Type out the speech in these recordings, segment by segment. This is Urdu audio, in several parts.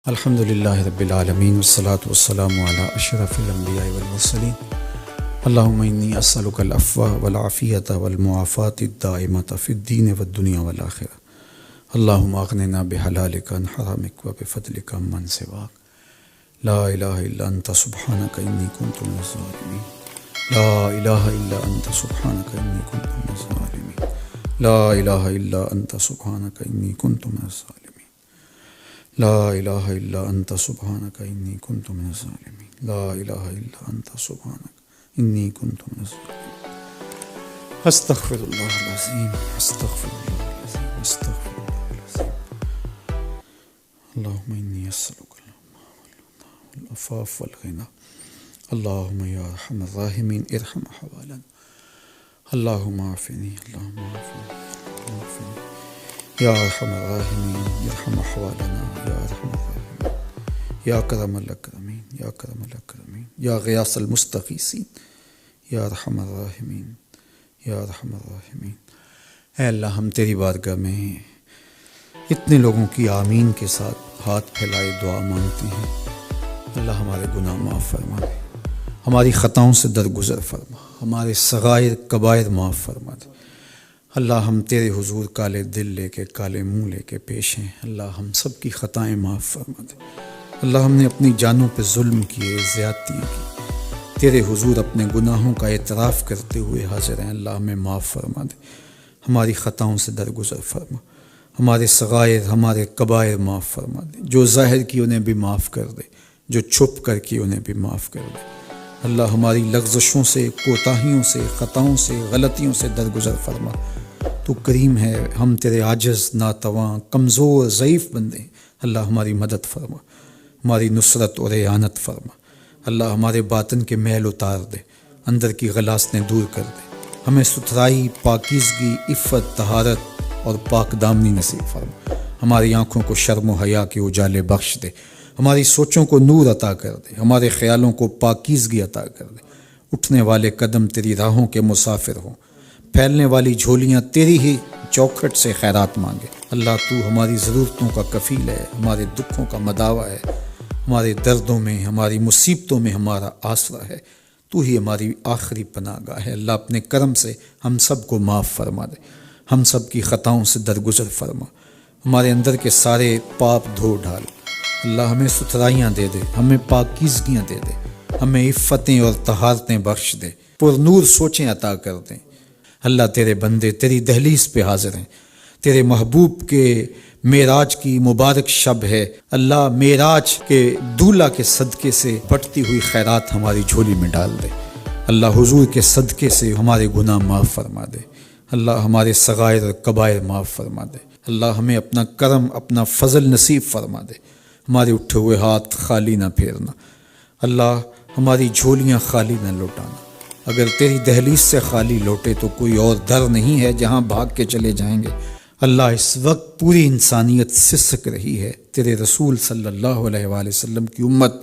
الحمد للہ رب العالمین والصلاة والسلام علی اشرف الانبیاء والمرسلین اللہم انی اسألک العفو والعافیۃ والمعافاۃ الدائمۃ فی الدین والدنیا والآخرہ اللہم اغننا بحلالک عن حرامک وبفضلک عمن سواک لا الہ الا انت سبحانک انی کنت من الظالمین لا الہ الا انت سبحانک انی کنت من الظالمین لا الہ الا انت سبحانک انی کنت من الظالمین لا الہ الا انت سبحانک انی کنت من الظالمین لا الہ الا انت سبحانک انی کنت من الظالمین استغفر اللہ العظیم استغفر اللہ العظیم استغفر اللہ العظیم اللہم انی اسألک والعفاف والغنی اللہم یا ارحم الراحمین ارحم حوالنا اللہم عافنی اللہم عافنی اللہم عافنی یا ارحم الراحمین ارحم حوالنا یا ارحم الراحمین یا کرم الاکرمین یا کرم الاکرمین یا غیاث المستغیثین یا ارحم الراحمین یا ارحم الراحمین۔ اے اللہ، ہم تیری بارگاہ میں اتنے لوگوں کی آمین کے ساتھ ہاتھ پھیلائے دعا مانگتے ہیں۔ اللہ ہمارے گناہ معاف فرما دے، ہماری خطاؤں سے درگزر فرما، ہمارے صغائر کبائر معاف فرما دے۔ اللہ، ہم تیرے حضور کالے دل لے کے کالے منہ لے کے پیش ہیں۔ اللہ، ہم سب کی خطائیں معاف فرما دے۔ اللہ، ہم نے اپنی جانوں پہ ظلم کیے، زیادتیاں کی، تیرے حضور اپنے گناہوں کا اعتراف کرتے ہوئے حاضر ہیں۔ اللہ، ہمیں معاف فرما دے، ہماری خطاؤں سے درگزر فرما، ہمارے صغائر ہمارے کبائر معاف فرما دے، جو ظاہر کی انہیں بھی معاف کر دے، جو چھپ کر کی انہیں بھی معاف کر دے۔ اللہ، ہماری لغزشوں سے، کوتاہیوں سے، خطاؤں سے، غلطیوں سے درگزر فرما۔ تو کریم ہے، ہم تیرے عاجز، ناتواں، کمزور، ضعیف بندے ہیں۔ اللہ، ہماری مدد فرما، ہماری نصرت اور اعانت فرما۔ اللہ، ہمارے باطن کے میل اتار دے، اندر کی غلاظتیں دور کر دے، ہمیں ستھرائی، پاکیزگی، عفت، طہارت اور پاک دامنی نصیب فرما۔ ہماری آنکھوں کو شرم و حیا کے اجالے بخش دے، ہماری سوچوں کو نور عطا کر دے، ہمارے خیالوں کو پاکیزگی عطا کر دے۔ اٹھنے والے قدم تیری راہوں کے مسافر ہوں، پھیلنے والی جھولیاں تیری ہی چوکھٹ سے خیرات مانگے۔ اللہ، تو ہماری ضرورتوں کا کفیل ہے، ہمارے دکھوں کا مداوا ہے، ہمارے دردوں میں، ہماری مصیبتوں میں ہمارا آسرا ہے۔ تو ہی ہماری آخری پناہ گاہ ہے۔ اللہ، اپنے کرم سے ہم سب کو معاف فرما دے، ہم سب کی خطاؤں سے درگزر فرما، ہمارے اندر کے سارے پاپ دھو ڈال۔ اللہ، ہمیں ستھرائیاں دے دے، ہمیں پاکیزگیاں دے دے، ہمیں عفتیں اور طہارتیں بخش دے، پر نور سوچیں عطا کر دیں۔ اللہ، تیرے بندے تیری دہلیز پہ حاضر ہیں، تیرے محبوب کے معراج کی مبارک شب ہے۔ اللہ، معراج کے دولہا کے صدقے سے بٹتی ہوئی خیرات ہماری جھولی میں ڈال دے۔ اللہ، حضور کے صدقے سے ہمارے گناہ معاف فرما دے۔ اللہ، ہمارے صغائر اور کبائر معاف فرما دے۔ اللہ، ہمیں اپنا کرم، اپنا فضل نصیب فرما دے، ہمارے اٹھے ہوئے ہاتھ خالی نہ پھیرنا۔ اللہ، ہماری جھولیاں خالی نہ لوٹانا۔ اگر تیری دہلیز سے خالی لوٹے تو کوئی اور در نہیں ہے جہاں بھاگ کے چلے جائیں گے۔ اللہ، اس وقت پوری انسانیت سسک رہی ہے۔ تیرے رسول صلی اللہ علیہ وآلہ وسلم کی امت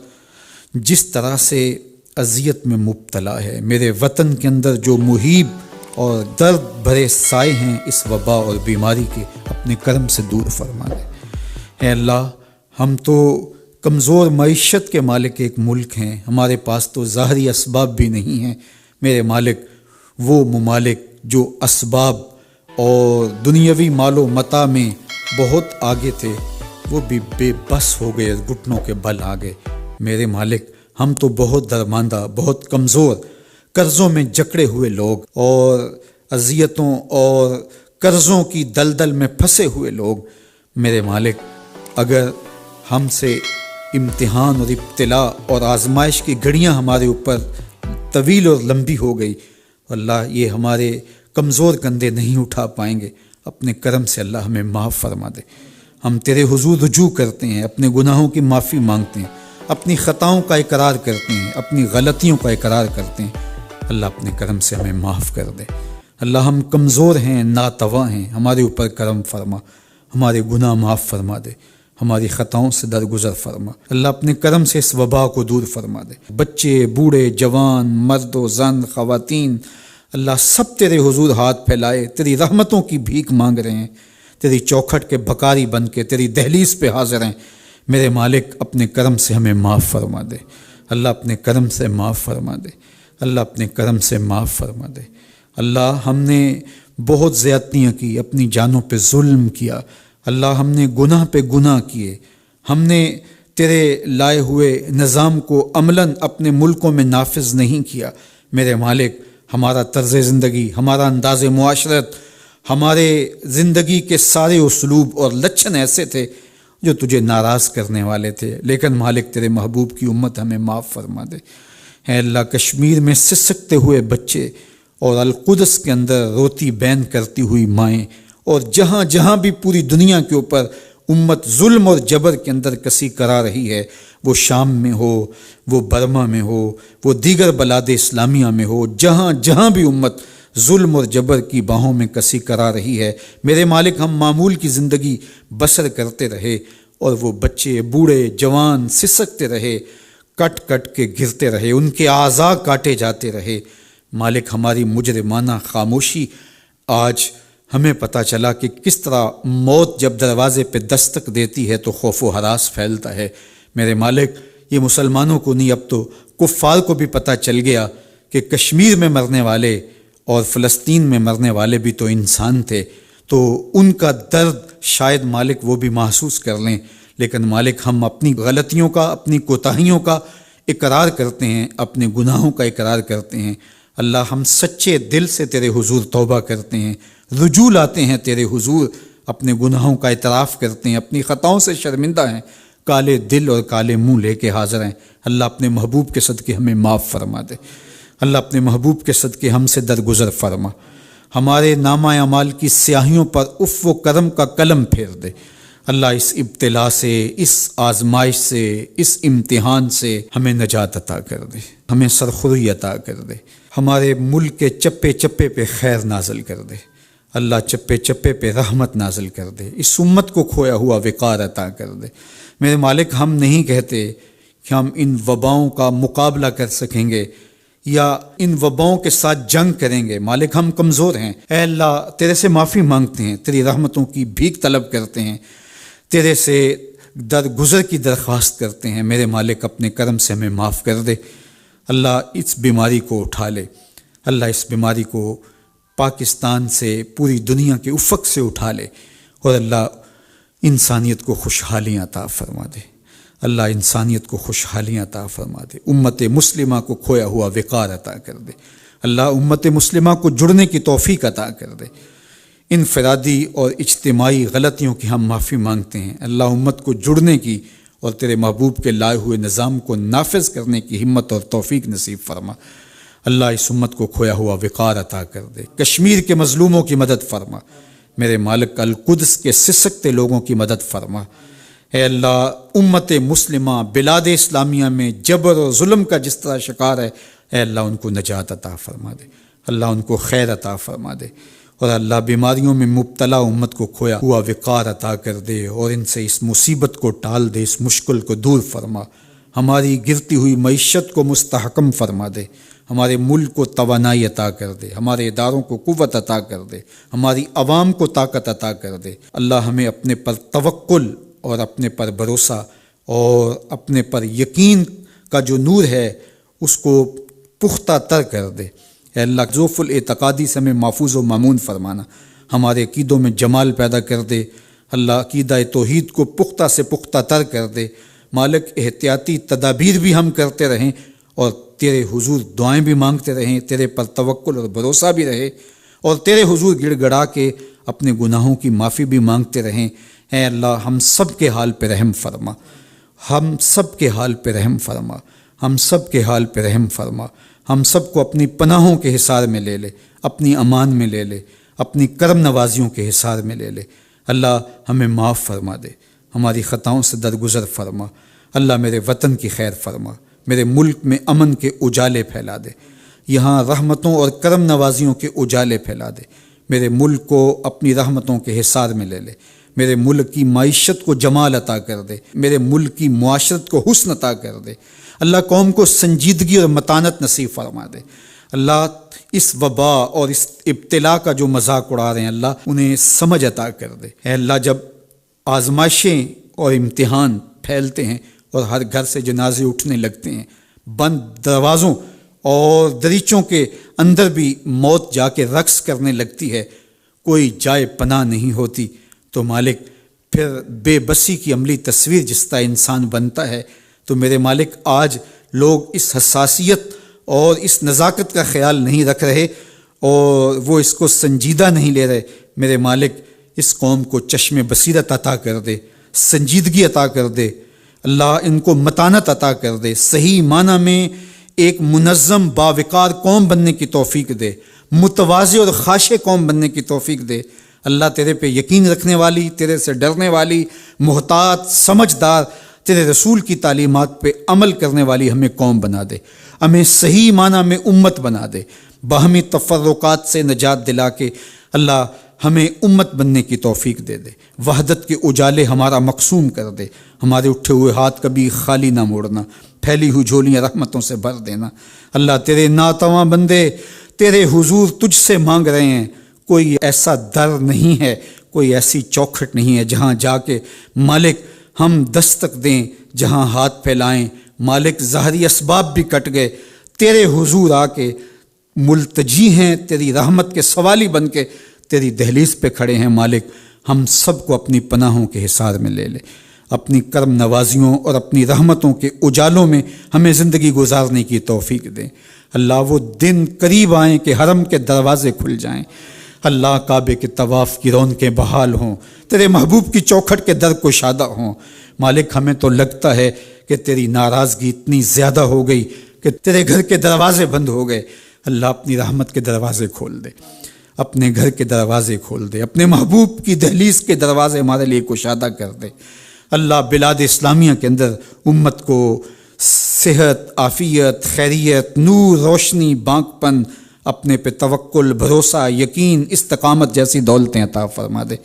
جس طرح سے اذیت میں مبتلا ہے، میرے وطن کے اندر جو مہیب اور درد بھرے سائے ہیں اس وبا اور بیماری کے، اپنے کرم سے دور فرما دے۔ اے اللہ، ہم تو کمزور معیشت کے مالک ایک ملک ہیں، ہمارے پاس تو ظاہری اسباب بھی نہیں ہیں۔ میرے مالک، وہ ممالک جو اسباب اور دنیاوی مال و متاع میں بہت آگے تھے، وہ بھی بے بس ہو گئے، گھٹنوں کے بل آ گئے۔ میرے مالک، ہم تو بہت درماندہ، بہت کمزور، قرضوں میں جکڑے ہوئے لوگ اور اذیتوں اور قرضوں کی دلدل میں پھنسے ہوئے لوگ۔ میرے مالک، اگر ہم سے امتحان اور ابتلا اور آزمائش کی گھڑیاں ہمارے اوپر طویل اور لمبی ہو گئی، اللہ، یہ ہمارے کمزور کندھے نہیں اٹھا پائیں گے۔ اپنے کرم سے اللہ ہمیں معاف فرما دے۔ ہم تیرے حضور رجوع کرتے ہیں، اپنے گناہوں کی معافی مانگتے ہیں، اپنی خطاؤں کا اقرار کرتے ہیں، اپنی غلطیوں کا اقرار کرتے ہیں۔ اللہ، اپنے کرم سے ہمیں معاف کر دے۔ اللہ، ہم کمزور ہیں، ناتواں ہیں، ہمارے اوپر کرم فرما، ہمارے گناہ معاف فرما دے، ہماری خطاؤں سے درگزر فرما۔ اللہ، اپنے کرم سے اس وبا کو دور فرما دے۔ بچے، بوڑھے، جوان، مرد و زن، خواتین، اللہ سب تیرے حضور ہاتھ پھیلائے تیری رحمتوں کی بھیک مانگ رہے ہیں، تیری چوکھٹ کے بھکاری بن کے تیری دہلیز پہ حاضر ہیں۔ میرے مالک اپنے کرم سے ہمیں معاف فرما دے، اللہ اپنے کرم سے معاف فرما دے، اللہ اپنے کرم سے معاف فرما دے۔ اللہ ہم نے بہت زیادتیاں کی، اپنی جانوں پہ ظلم کیا، اللہ ہم نے گناہ پہ گناہ کیے، ہم نے تیرے لائے ہوئے نظام کو عملاً اپنے ملکوں میں نافذ نہیں کیا۔ میرے مالک ہمارا طرز زندگی، ہمارا انداز معاشرت، ہمارے زندگی کے سارے اسلوب اور لچھن ایسے تھے جو تجھے ناراض کرنے والے تھے، لیکن مالک تیرے محبوب کی امت ہمیں معاف فرما دے۔ اے اللہ کشمیر میں سسکتے ہوئے بچے اور القدس کے اندر روتی بین کرتی ہوئی مائیں، اور جہاں جہاں بھی پوری دنیا کے اوپر امت ظلم اور جبر کے اندر کسی کرا رہی ہے، وہ شام میں ہو، وہ برما میں ہو، وہ دیگر بلاد اسلامیہ میں ہو، جہاں جہاں بھی امت ظلم اور جبر کی باہوں میں کسی کرا رہی ہے، میرے مالک ہم معمول کی زندگی بسر کرتے رہے اور وہ بچے بوڑھے جوان سسکتے رہے، کٹ کٹ کے گرتے رہے، ان کے اعضاء کاٹے جاتے رہے۔ مالک ہماری مجرمانہ خاموشی، آج ہمیں پتہ چلا کہ کس طرح موت جب دروازے پہ دستک دیتی ہے تو خوف و ہراس پھیلتا ہے۔ میرے مالک یہ مسلمانوں کو نہیں، اب تو کفار کو بھی پتہ چل گیا کہ کشمیر میں مرنے والے اور فلسطین میں مرنے والے بھی تو انسان تھے، تو ان کا درد شاید مالک وہ بھی محسوس کر لیں، لیکن مالک ہم اپنی غلطیوں کا، اپنی کوتاہیوں کا اقرار کرتے ہیں، اپنے گناہوں کا اقرار کرتے ہیں۔ اللہ ہم سچے دل سے تیرے حضور توبہ کرتے ہیں، رجوع لاتے ہیں تیرے حضور، اپنے گناہوں کا اعتراف کرتے ہیں، اپنی خطاؤں سے شرمندہ ہیں، کالے دل اور کالے منہ لے کے حاضر ہیں۔ اللہ اپنے محبوب کے صدقے ہمیں معاف فرما دے، اللہ اپنے محبوب کے صدقے ہم سے درگزر فرما، ہمارے نامہ اعمال کی سیاہیوں پر عفو و کرم کا قلم پھیر دے۔ اللہ اس ابتلا سے، اس آزمائش سے، اس امتحان سے ہمیں نجات عطا کر دے، ہمیں سرخروی عطا کر دے، ہمارے ملک کے چپے چپے پہ خیر نازل کر دے، اللہ چپے چپے پہ رحمت نازل کر دے، اس امت کو کھویا ہوا وقار عطا کر دے۔ میرے مالک ہم نہیں کہتے کہ ہم ان وباؤں کا مقابلہ کر سکیں گے یا ان وباؤں کے ساتھ جنگ کریں گے، مالک ہم کمزور ہیں۔ اے اللہ تیرے سے معافی مانگتے ہیں، تیری رحمتوں کی بھیک طلب کرتے ہیں، تیرے سے درگزر کی درخواست کرتے ہیں۔ میرے مالک اپنے کرم سے ہمیں معاف کر دے، اللہ اس بیماری کو اٹھا لے، اللہ اس بیماری کو پاکستان سے، پوری دنیا کے افق سے اٹھا لے، اور اللہ انسانیت کو خوشحالیاں عطا فرما دے، اللہ انسانیت کو خوشحالیاں عطا فرما دے، امت مسلمہ کو کھویا ہوا وقار عطا کر دے، اللہ امت مسلمہ کو جڑنے کی توفیق عطا کر دے۔ انفرادی اور اجتماعی غلطیوں کی ہم معافی مانگتے ہیں، اللہ امت کو جڑنے کی اور تیرے محبوب کے لائے ہوئے نظام کو نافذ کرنے کی ہمت اور توفیق نصیب فرما۔ اللہ اس امت کو کھویا ہوا وقار عطا کر دے، کشمیر کے مظلوموں کی مدد فرما، میرے مالک القدس کے سسکتے لوگوں کی مدد فرما۔ اے اللہ امت مسلمہ بلاد اسلامیہ میں جبر و ظلم کا جس طرح شکار ہے، اے اللہ ان کو نجات عطا فرما دے، اللہ ان کو خیر عطا فرما دے، اور اللہ بیماریوں میں مبتلا امت کو کھویا ہوا وقار عطا کر دے، اور ان سے اس مصیبت کو ٹال دے، اس مشکل کو دور فرما، ہماری گرتی ہوئی معیشت کو مستحکم فرما دے، ہمارے ملک کو توانائی عطا کر دے، ہمارے اداروں کو قوت عطا کر دے، ہماری عوام کو طاقت عطا کر دے۔ اللہ ہمیں اپنے پر توکل اور اپنے پر بھروسہ اور اپنے پر یقین کا جو نور ہے اس کو پختہ تر کر دے۔ اے اللہ ذوف الاعتقادی سے ہمیں محفوظ و مامون فرمانا، ہمارے عقیدوں میں جمال پیدا کر دے، اللہ عقیدہ توحید کو پختہ سے پختہ تر کر دے۔ مالک احتیاطی تدابیر بھی ہم کرتے رہیں اور تیرے حضور دعائیں بھی مانگتے رہیں، تیرے پر توکل اور بھروسہ بھی رہے، اور تیرے حضور گڑ گڑا کے اپنے گناہوں کی معافی بھی مانگتے رہیں۔ اے اللہ ہم سب کے حال پہ رحم فرما، ہم سب کے حال پہ رحم فرما، ہم سب کے حال پہ رحم فرما، ہم سب کو اپنی پناہوں کے حصار میں لے لے، اپنی امان میں لے لے، اپنی کرم نوازیوں کے حصار میں لے لے۔ اللہ ہمیں معاف فرما دے، ہماری خطاؤں سے درگزر فرما۔ اللہ میرے وطن کی خیر فرما، میرے ملک میں امن کے اجالے پھیلا دے، یہاں رحمتوں اور کرم نوازیوں کے اجالے پھیلا دے، میرے ملک کو اپنی رحمتوں کے حصار میں لے لے، میرے ملک کی معیشت کو جمال عطا کر دے، میرے ملک کی معاشرت کو حسن عطا کر دے۔ اللہ قوم کو سنجیدگی اور متانت نصیب فرما دے۔ اللہ اس وبا اور اس ابتلا کا جو مذاق اڑا رہے ہیں اللہ انہیں سمجھ عطا کر دے۔ اے اللہ جب آزمائشیں اور امتحان پھیلتے ہیں اور ہر گھر سے جنازے اٹھنے لگتے ہیں، بند دروازوں اور دریچوں کے اندر بھی موت جا کے رقص کرنے لگتی ہے، کوئی جائے پناہ نہیں ہوتی، تو مالک پھر بے بسی کی عملی تصویر جس طرح انسان بنتا ہے، تو میرے مالک آج لوگ اس حساسیت اور اس نزاکت کا خیال نہیں رکھ رہے اور وہ اس کو سنجیدہ نہیں لے رہے۔ میرے مالک اس قوم کو چشم بصیرت عطا کر دے، سنجیدگی عطا کر دے، اللہ ان کو متانت عطا کر دے، صحیح معنی میں ایک منظم باوقار قوم بننے کی توفیق دے، متواضع اور خاشع قوم بننے کی توفیق دے۔ اللہ تیرے پہ یقین رکھنے والی، تیرے سے ڈرنے والی، محتاط، سمجھدار، تیرے رسول کی تعلیمات پہ عمل کرنے والی ہمیں قوم بنا دے، ہمیں صحیح معنی میں امت بنا دے، باہمی تفرقات سے نجات دلا کے اللہ ہمیں امت بننے کی توفیق دے دے، وحدت کے اجالے ہمارا مقسوم کر دے، ہمارے اٹھے ہوئے ہاتھ کبھی خالی نہ موڑنا، پھیلی ہوئی جھولیاں رحمتوں سے بھر دینا۔ اللہ تیرے ناتواں بندے تیرے حضور تجھ سے مانگ رہے ہیں، کوئی ایسا در نہیں ہے، کوئی ایسی چوکھٹ نہیں ہے جہاں جا کے مالک ہم دستک دیں، جہاں ہاتھ پھیلائیں۔ مالک ظاہری اسباب بھی کٹ گئے، تیرے حضور آ کے ملتجی ہیں، تیری رحمت کے سوالی بن کے تیری دہلیز پہ کھڑے ہیں۔ مالک ہم سب کو اپنی پناہوں کے حصار میں لے لے، اپنی کرم نوازیوں اور اپنی رحمتوں کے اجالوں میں ہمیں زندگی گزارنے کی توفیق دیں۔ اللہ وہ دن قریب آئیں کہ حرم کے دروازے کھل جائیں، اللہ کعبے کے طواف کی رونقیں بحال ہوں، تیرے محبوب کی چوکھٹ کے در کشادہ ہوں۔ مالک ہمیں تو لگتا ہے کہ تیری ناراضگی اتنی زیادہ ہو گئی کہ تیرے گھر کے دروازے بند ہو گئے۔ اللہ اپنی رحمت کے دروازے کھول دے، اپنے گھر کے دروازے کھول دے، اپنے محبوب کی دہلیز کے دروازے ہمارے لیے کشادہ کر دے۔ اللہ بلاد اسلامیہ کے اندر امت کو صحت، عافیت، خیریت، نور، روشنی، بانک پن، اپنے پہ توکل، بھروسہ، یقین، استقامت جیسی دولتیں عطا فرما دے۔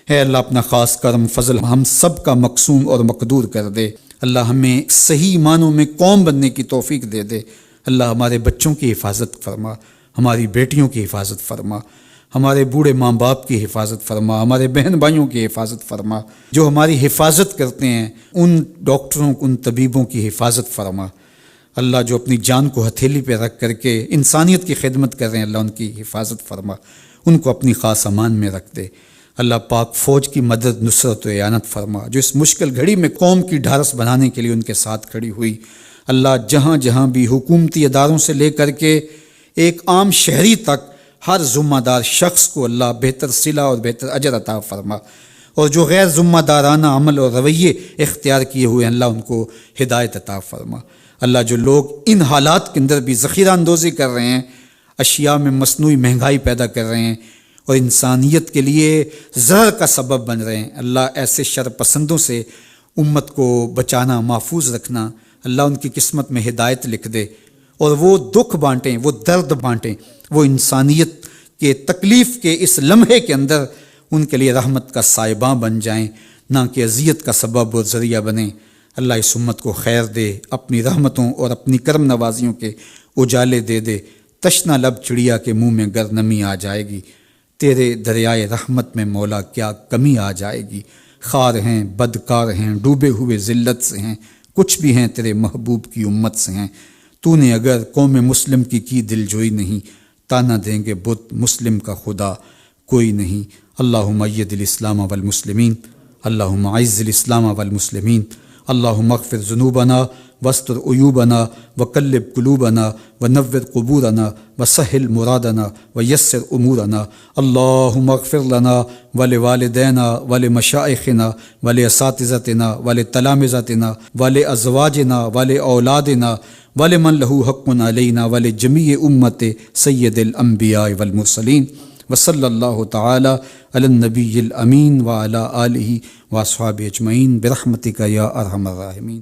اے اللہ اپنا خاص کرم فضل ہم سب کا مقسوم اور مقدور کر دے۔ اللہ ہمیں صحیح معنوں میں قوم بننے کی توفیق دے دے۔ اللہ ہمارے بچوں کی حفاظت فرما، ہماری بیٹیوں کی حفاظت فرما، ہمارے بوڑھے ماں باپ کی حفاظت فرما، ہمارے بہن بھائیوں کی حفاظت فرما، جو ہماری حفاظت کرتے ہیں ان ڈاکٹروں، ان طبیبوں کی حفاظت فرما۔ اللہ جو اپنی جان کو ہتھیلی پہ رکھ کر کے انسانیت کی خدمت کر رہے ہیں، اللہ ان کی حفاظت فرما، ان کو اپنی خاص امان میں رکھ دے۔ اللہ پاک فوج کی مدد، نصرت و اعانت فرما، جو اس مشکل گھڑی میں قوم کی ڈھارس بنانے کے لیے ان کے ساتھ کھڑی ہوئی۔ اللہ جہاں جہاں بھی حکومتی اداروں سے لے کر کے ایک عام شہری تک ہر ذمہ دار شخص کو اللہ بہتر صلہ اور بہتر اجر عطا فرما، اور جو غیر ذمہ دارانہ عمل اور رویے اختیار کیے ہوئے ہیں اللہ ان کو ہدایت عطا فرما۔ اللہ جو لوگ ان حالات کے اندر بھی ذخیرہ اندوزی کر رہے ہیں، اشیاء میں مصنوعی مہنگائی پیدا کر رہے ہیں اور انسانیت کے لیے زہر کا سبب بن رہے ہیں، اللہ ایسے شر پسندوں سے امت کو بچانا، محفوظ رکھنا۔ اللہ ان کی قسمت میں ہدایت لکھ دے اور وہ دکھ بانٹیں، وہ درد بانٹیں، وہ انسانیت کے تکلیف کے اس لمحے کے اندر ان کے لیے رحمت کا سائباں بن جائیں، نہ کہ اذیت کا سبب اور ذریعہ بنیں۔ اللہ اس امت کو خیر دے، اپنی رحمتوں اور اپنی کرم نوازیوں کے اجالے دے دے۔ تشنا لب چڑیا کے منہ میں گر نمی آ جائے گی، تیرے دریائے رحمت میں مولا کیا کمی آ جائے گی۔ خار ہیں، بدکار ہیں، ڈوبے ہوئے ذلت سے ہیں، کچھ بھی ہیں تیرے محبوب کی امت سے ہیں۔ تو نے اگر قوم مسلم کی دل جوئی نہیں، تانا دیں گے بت مسلم کا خدا کوئی نہیں۔ اللہم اید الاسلام والمسلمین، اللہم اعز الاسلام والمسلمین، اللہم اغفر ذنوبنا واستر عیوبنا وقلب قلوبنا ونور قبورنا وسہل مرادنا ویسر امورنا۔ اللہم اغفر لنا ولوالدینا ولمشائخنا ولاساتذتنا ولتلامذتنا ولازواجنا ولاولادنا ولمن لہ حق علینا ولجمیع امت سید الانبیاء والمرسلین، وصلی اللہ تعالی علی النبی الامین وعلی آلہ واصحابہ اجمعین برحمتک یا ارحم الراحمین۔